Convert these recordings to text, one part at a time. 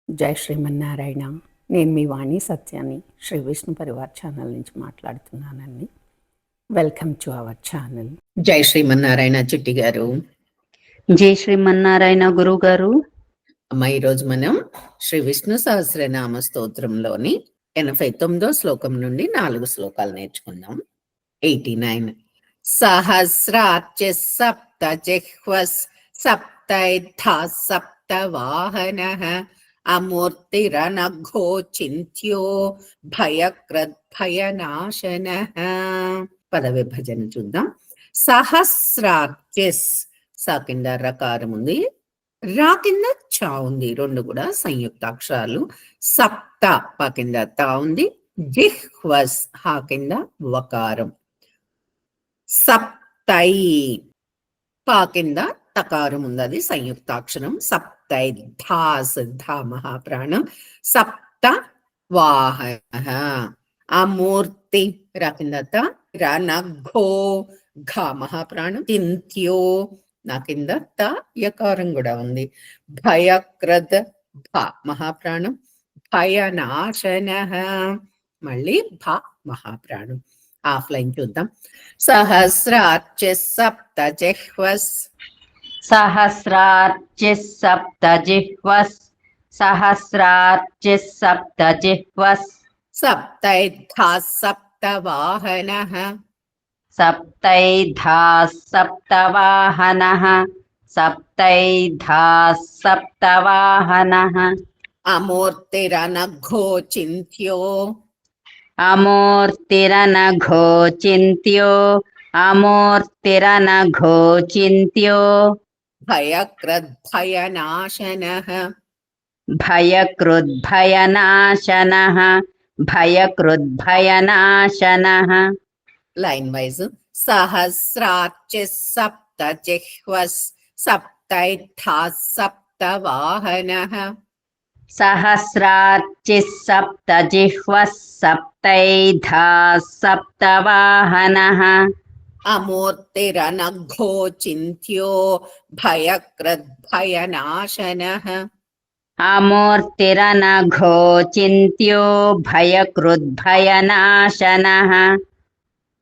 జై శ్రీమన్నారాయణ. నేను మీ వాణి సత్యాన్ని శ్రీ విష్ణు పరివార్ ఛానల్ నుంచి మాట్లాడుతున్నానండి. Welcome to our channel. జై శ్రీమన్నారాయణ చిట్టి గారు. జై శ్రీమన్నారాయణ గురువు గారు. అమ్మ, ఈరోజు మనం శ్రీ విష్ణు సహస్రనామ స్తోత్రంలోని 89వ శ్లోకం నుండి 4 శ్లోకాలు నేర్చుకుందాం. 89. సహస్రార్చి సప్త జిహ్వస్ సప్తైద్ధా సప్త వాహనః అమూర్తిరనఘో చింత్యో భయక్రద్ భయనాశనః. పద విభజన చూద్దాం. సహస్రార్చిస్ సా కింద రకారం ఉంది, రా కింద చా ఉంది, రెండు కూడా సంయుక్తాక్షరాలు. సప్త ప కింద తా ఉంది, జిహ్వస్ హా కింద వకారం. సప్తై పా కింద తకారం ఉంది, అది సంయుక్తాక్షరం. సప్తై ధాస్ ధా మహాప్రాణం. సప్త వాహన అమూర్తి రా కింద త రనఘో ఘా మహాప్రాణం. చింత్యో నా కింద త యకారం కూడా ఉంది. భయక్రద్ భ మహాప్రాణం. భయనాశన మళ్ళీ భ మహాప్రాణం. ఆఫ్లైన్ చూద్దాం. సహస్రార్చి సప్త జిహ్వస్ సహస్రార్చి సప్త జిహ్వస్ సహస్రార్చి సప్త జిహ్వస్ సప్తైద్ధా సప్త వాహనః సప్తైధా సప్త వాహనః సప్తైధా సప్త వాహనః అమూర్తిరనఘో చింత్యో అమూర్తిరనఘో చింత్యో అమూర్తిరనఘో చింత్యో భయక్రద్ భయనాశనః భయకృద్భయనాశనః భయకృద్భయనాశనః. Line wise. సహస్రార్చి సప్త జిహ్వస్ సప్తైద్ధా సప్త వాహనః సహస్రార్చి సప్త జిహ్వస్ సప్తైధా సప్త వాహనః అమూర్తిరనఘో చింత్యో భయక్రద్ భయనాశనః అమూర్తిరనఘో చింత్యో భయకృద్భయనాశనః.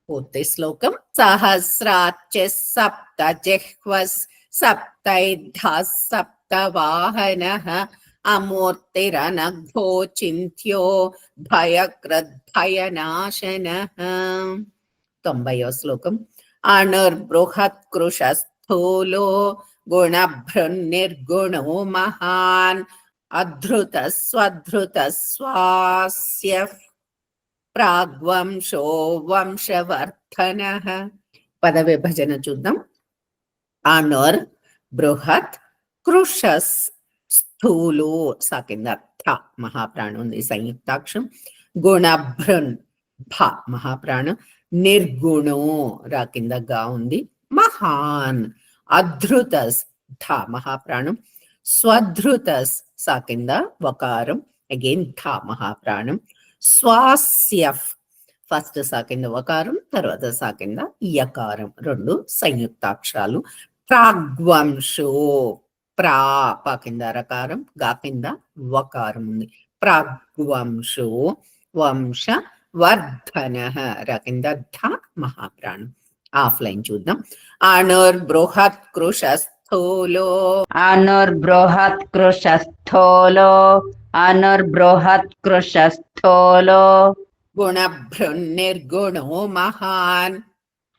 పూర్తి శ్లోకం. సహస్రార్చి సప్త జిహ్వస్ సప్తైద్ధా సప్త వాహనః అమూర్తిరనఘో చింత్యో భయక్రద్ భయనాశనః. 90వ శ్లోకం. అణుర్బృహత్కృశస్థూలో గుణభృన్నిర్గుణో మహాన్ అధృత స్వధృత స్వాస్య ప్రాగ్వంశో వంశవర్ధనః. పద విభజన చూద్దాం. అణుర్ బృహత్ కృషస్ స్థూలో సా కింద థ మహాప్రాణం ఉంది, సంయుక్తాక్షరం. గుణభృన్ భ మహాప్రాణం. నిర్గుణో రా కింద గా ఉంది, మహాన్. అధృతస్ ధ మహాప్రాణం. స్వధృతస్ సా కింద వకారం, అగైన్ ధ మహాప్రాణం. స్వాస్య ఫస్ట్ సా కింద వకారం, తర్వాత సా కింద యకారం, రెండు సంయుక్తాక్షరాలు. ప్రాగ్వంశో ప్రా ప కింద రకారం, గా కింద వకారం ఉంది. ప్రాగ్వంశో వంశ వర్ధనః రా కింద ధ మహాప్రాణం. ఆఫ్లైన్ చూద్దాం. అణుర్బృహత్ కృశస్థూలో అణుర్బృహత్ కృశస్థూలో అణుర్బృహత్ కృశస్థూలో గుణభృన్నిర్గుణో మహాన్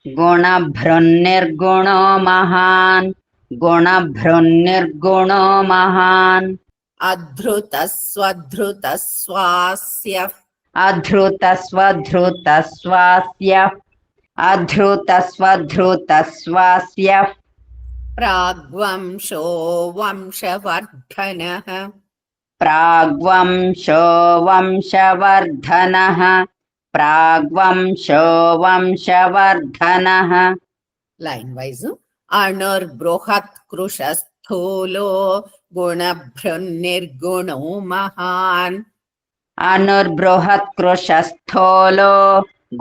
గుణభృన్నిర్గుణో మహాన్ గుణభృన్నిర్గుణో మహాన్. అధృత స్వధృత స్వాస్య అధృత స్వధృత స్వాస్య అధృత స్వధృత స్వాస్య ప్రాగ్వంశో వంశవర్ధనః ప్రాగ్వంశో వంశవర్ధనః ప్రాగ్వంశో వంశవర్ధనః. Line wise. అణుర్బృహత్ కృశస్థూలో గుణభృన్నిర్గుణో మహాన్ అణుర్బృహత్ కృశస్థూలో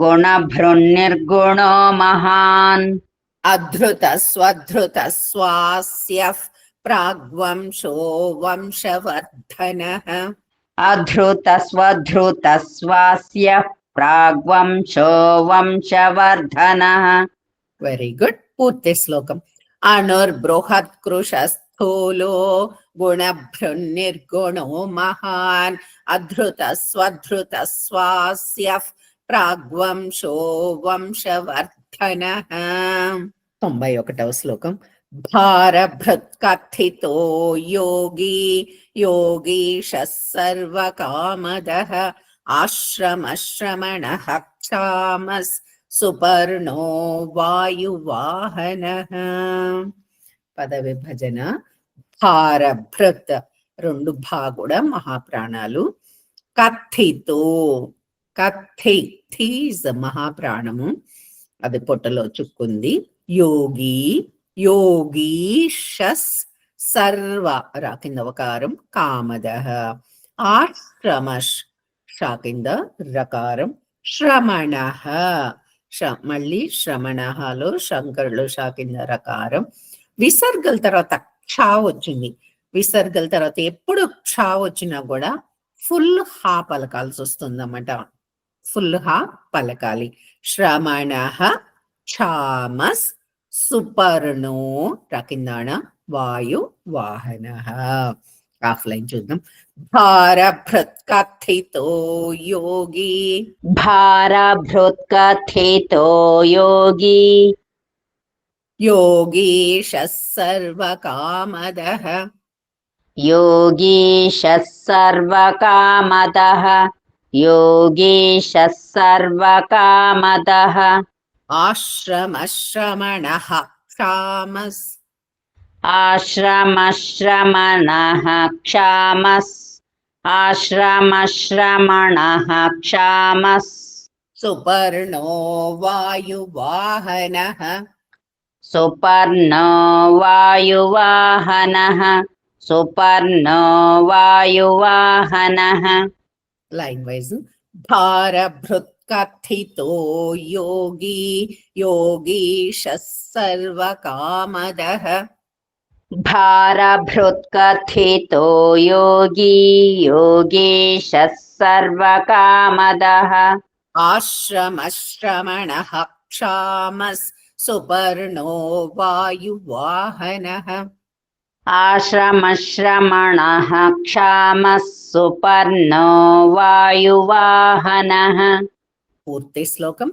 గుణభృన్నిర్గుణో మహాన్ అధృత స్వధృత స్వాస్య ప్రాగ్వంశో వంశవర్ధనః అధృతస్వధృతస్వాస్య ప్రాగ్వంశో వంశవర్ధనః. Very good. పూర్తి శ్లోకం. అనుర్బృహత్కృశస్థూలో గుణభృన్నిర్గుణో మహాన్ అధృతస్వధృతస్వాస్య ప్రాగ్వంశో వంశవర్ధనః. 91వ శ్లోకం. భారభృత్కథితో యోగి యోగీశ సర్వకామదః ఆశ్రమశ్రమణః క్షామస్ సుపర్ణో వాయువాహనః. పద విభజన. భారభృత్ 2 భా కూడా మహాప్రాణాలు. కథితో కథి థీజ్ మహాప్రాణము, అది పొట్టలో చుక్కుంది. యోగి యోగీశస్ సర్వ రా కింద వకారం కామదః. ఆశ్రమష్ షా కింద రకారం శ్రమణః. మళ్ళీ శ్రమణలో శంకరులు షా కింద రకారం. విసర్గల తర్వాత క్షా వచ్చింది. విసర్గల తర్వాత ఎప్పుడు క్షా వచ్చినా కూడా ఫుల్ హా పలకాల్సి వస్తుందన్నమాట. ఫుల్ హా పలకాలి. శ్రమణః క్షామస్ సుపర్ణో రకిందాణ వాయు వాహనః. ఆఫ్లైన్ చూద్దాం. భారభృత్కథితో యోగి భారభృత్కథితో యోగి యోగీశ సర్వకామదః యోగీశः సర్వకామదః యోగీశः సర్వకామదః. ఆశ్రమశ్రమణః క్షామస్ ఆశ్రమశ్రమణః క్షామస్ ఆశ్రమశ్రమణః క్షామస్. సుపర్ణో వాయువాహనః సుపర్ణో వాయువాహనః సుపర్ణో వాయువాహనః. Line wise. భారభృత్కథితో యోగి యోగీశ సర్వకామదః భారభృత్కథితో యోగి యోగీశः సర్వకామదః ఆశ్రమశ్రమణః క్షామస్ సుపర్ణో వాయువాహనః ఆశ్రమశ్రమణః క్షామः సుపర్ణో వాయువాహనః. పూర్తి శ్లోకం.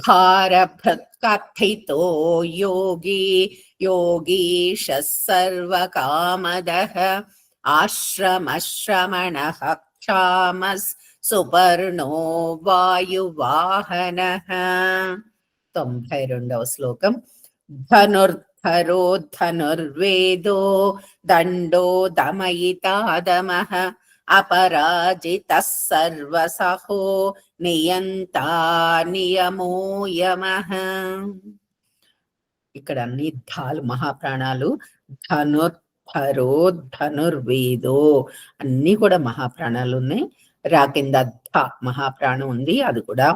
భారభృత్కథితో యోగి యోగీశ సర్వకామదః ఆశ్రమశ్రమణః క్షామస్ సుపర్ణో వాయువాహనః. 92వ శ్లోకం. ధనుర్ధరో ధనుర్వేదో దండో దమయితాదమః అపరాజితః సర్వసహో నియంతా నియమో యమః. ఇక్కడ అన్ని ధాలు మహాప్రాణాలు. ధనుర్ధరో ధనుర్వేదో అన్ని కూడా మహాప్రాణాలు ఉన్నాయి. రా కింద ధ మహాప్రాణం ఉంది, అది కూడా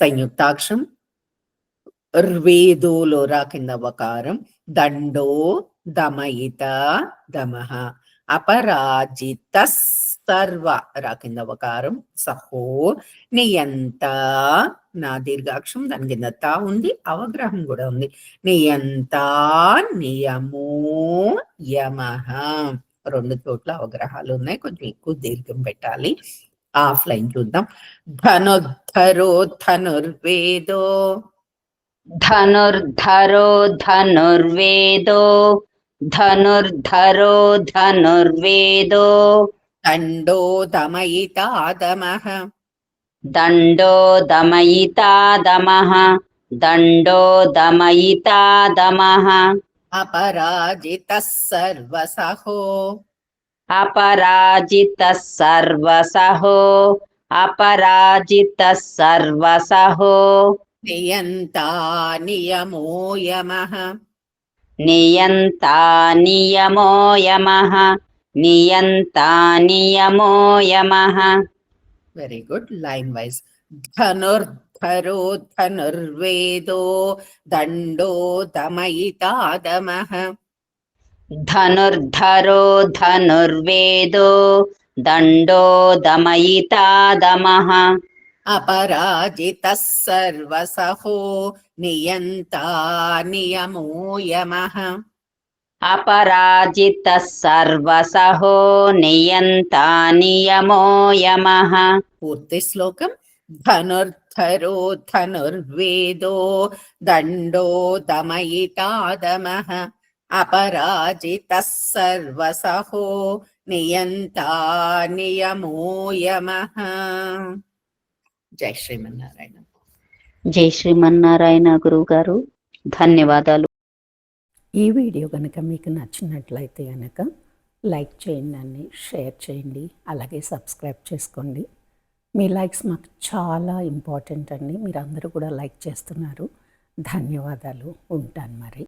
సంయుక్తాక్షరం. ర్వేదోలో రా కింద వకారం. దండో దమయిత దమః అపరాజిత సర్వ రా కింద వకారం. సహో నియంత నా దీర్ఘాక్షరం, దాని కింద తా ఉంది, అవగ్రహం కూడా ఉంది. నియంత నియమో యమః. 2 చోట్ల అవగ్రహాలు ఉన్నాయి, కొంచెం ఎక్కువ దీర్ఘం పెట్టాలి. ఆఫ్లైన్ చూద్దాం. ధనుర్ధరో ధనుర్వేదో ధనుర్ధరో ధనుర్వేదో ధనుర్ధరో ధనుర్వేదో దండో దమయితాదమః దండో దమయితాదమః దండో దమయితాదమః అపరాజితః సర్వసహో అపరాజితః సర్వసహో అపరాజితః సర్వసహో నియంతా నియమో యమః నియంతా నియమో యమః నియంతా నియమో యమః. Very good. Line wise. ధనుర్ధరో ధనుర్వేదో దండో దమయితాదమః ధనుర్ధరో ధనుర్వేదో దండో దమయితా దమః अपराजितः सर्वसहो नियन्ता नियमो यमः అపరాజితః సర్వసహో నియంతా నియమో యమః. పూర్తి శ్లోకం. ధనుర్ధరో ధనుర్వేదో దండో దమయితా దమః అపరాజితः సర్వసహో నియంతా నియమో యమః. జై శ్రీమన్నారాయణ. జై శ్రీమన్నారాయణ గురువు గారు, ధన్యవాదాలు. ఈ వీడియో కనుక మీకు నచ్చినట్లయితే కనుక లైక్ చేయండి, షేర్ చేయండి, అలాగే సబ్స్క్రైబ్ చేసుకోండి. మీ లైక్స్ మాకు చాలా ఇంపార్టెంట్ అండి. మీరు అందరూ కూడా లైక్ చేస్తున్నారు. ధన్యవాదాలు. ఉంటాను మరి.